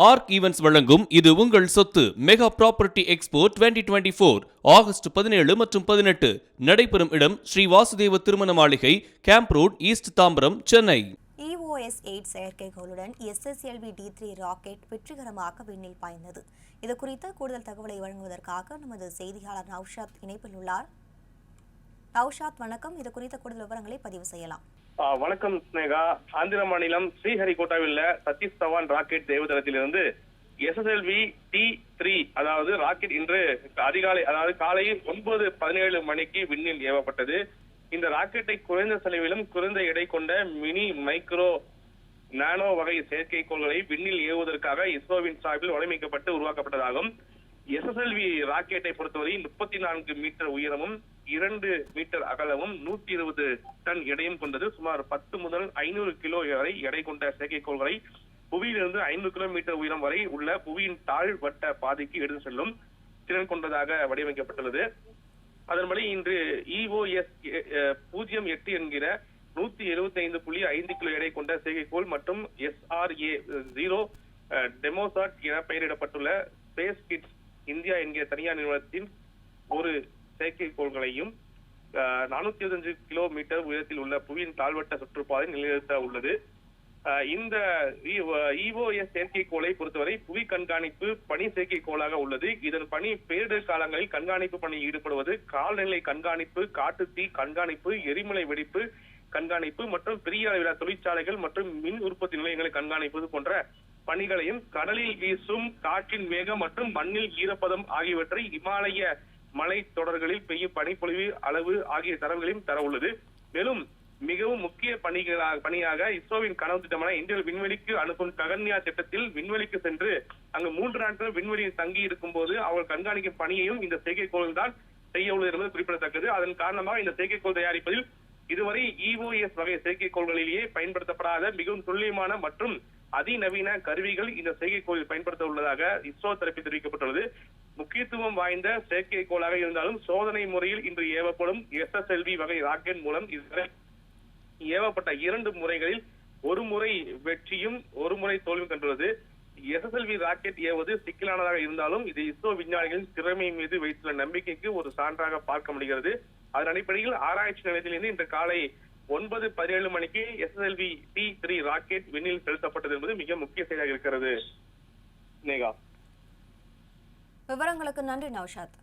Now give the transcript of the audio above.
Arc events வழங்கும் இது உங்கள் சொத்து மெகா ப்ராப்பர்ட்டி எக்ஸ்போ 2024 ஆகஸ்ட் 17 மற்றும் 18 நடைபெறும் இடம் ஸ்ரீ வாசுதேவ திருமண மாளிகை, camp road, east Tambaram, Chennai. EOS-8 செயற்கைக்கோளுடன் SSLV-D3 ராக்கெட் வெற்றிகரமாக விண்ணில் பாய்ந்தது. இது குறித்த கூடுதல் தகவலை வழங்குவதற்காக நமது செய்தியாளர் நௌஷாத் இணைப்பில் உள்ளார். நௌஷாத், வணக்கம். இது குறித்த கூடுதல் விவரங்களை பதிவு செய்யலாம். வணக்கம் ஸ்னேகா. ஆந்திர மாநிலம் ஸ்ரீஹரிகோட்டாவில் உள்ள சதீஷ் தவான் ராக்கெட் ஏவுதளத்திலிருந்து SSLV-T3 அதாவது ராக்கெட் இன்று அதிகாலை காலையில் 9:17 மணிக்கு விண்ணில் ஏவப்பட்டது. இந்த ராக்கெட்டை குறைந்த செலவிலும் குறைந்த எடை கொண்ட மினி, மைக்ரோ, நானோ வகை செயற்கைக்கோள்களை விண்ணில் ஏவுவதற்காக இஸ்ரோவின் சார்பில் வடிவமைக்கப்பட்டு உருவாக்கப்பட்டதாகும். SSLV ராக்கெட்டை பொறுத்தவரை 34 மீட்டர் உயரமும் 2 மீட்டர் அகலமும் 120 டன் எடையும் கொண்டது. சுமார் 10 முதல் 500 கிலோ வரை எடை கொண்ட செயற்கைக்கோள்களை புவியிலிருந்து 500 கிலோமீட்டர் உயரம் வரை உள்ள புவியின் தாழ்வட்ட பாதைக்கு எடுத்து செல்லும் திறன் கொண்டதாக வடிவமைக்கப்பட்டுள்ளது. அதன்படி இன்று EOS-08 என்கிற 175.5 கிலோ எடை கொண்ட செயற்கைக்கோள் மற்றும் SRA-0 டெமோசாட் என பெயரிடப்பட்டுள்ள ஸ்பேஸ் கிட்ஸ் இந்தியா என்கிற தனியார் நிறுவனத்தின் ஒரு செயற்கைக்கோள்களையும் 425 கிலோமீட்டர் உயரத்தில் உள்ள புவியின் தாழ்வட்ட சுற்றுப்பாதை நிலைநிறுத்த உள்ளது. இந்த EOS செயற்கைக்கோளை பொறுத்தவரை புவி கண்காணிப்பு பணி செயற்கைக்கோளாக உள்ளது. இதன் பணி பேரிடர் காலங்களில் கண்காணிப்பு பணியில் ஈடுபடுவது, கால்நிலை கண்காணிப்பு, காட்டுத்தீ கண்காணிப்பு, எரிமலை வெடிப்பு கண்காணிப்பு மற்றும் பெரிய அளவிலான தொழிற்சாலைகள் மற்றும் மின் உற்பத்தி நிலையங்களை கண்காணிப்பது போன்ற பணிகளையும், கடலில் வீசும் காற்றின் வேகம் மற்றும் மண்ணில் ஈரப்பதம் ஆகியவற்றை, இமாலய மலை தொடர்களில் பெய்யும் பனிப்பொழிவு அளவு ஆகிய தரவுகளையும் தர உள்ளது. மேலும் மிகவும் முக்கிய பணியாக இஸ்ரோவின் கனவு திட்டமான இந்திய விண்வெளிக்கு அனுப்பும் ககன்யான் திட்டத்தில் விண்வெளிக்கு சென்று அங்கு 3 நாட்கள் விண்வெளியில் தங்கி இருக்கும் போது அவர்கள் கண்காணிக்கும் பணியையும் இந்த செயற்கைக்கோள் தான் செய்ய உள்ளது என்பது குறிப்பிடத்தக்கது. அதன் காரணமாக இந்த செயற்கைக்கோள் தயாரிப்பதில் இதுவரை EOS வகை செயற்கைக்கோள்களிலேயே பயன்படுத்தப்படாத மிகவும் துல்லியமான மற்றும் அதிநவீன கருவிகள் இந்த செயற்கைக்கோளில் பயன்படுத்த உள்ளதாக இஸ்ரோ தரப்பில் தெரிவிக்கப்பட்டுள்ளது. முக்கியத்துவம் வாய்ந்த செயற்கைக்கோளாக இருந்தாலும் சோதனை முறையில் இன்று ஏவப்படும் SSLV வகை ராக்கெட் மூலம் இதுவரை ஏவப்பட்ட 2 முறைகளில் ஒரு முறை வெற்றியும் ஒரு முறை தோல்வியும் கண்டுள்ளது. SSLV ராக்கெட் ஏவது சிக்கலானதாக இருந்தாலும் இது இஸ்ரோ விஞ்ஞானிகளின் திறமை மீது வைத்துள்ள நம்பிக்கைக்கு ஒரு சான்றாக பார்க்க முடிகிறது. அதன் அடிப்படையில் ஆராய்ச்சி நிலையத்திலிருந்து இன்று காலை 9:17 மணிக்கு SSLV-T3 ராக்கெட் விண்ணில் செலுத்தப்பட்டது என்பது மிக முக்கிய செய்தியாக இருக்கிறது. நேகா, விவரங்களுக்கு நன்றி நௌஷாத்.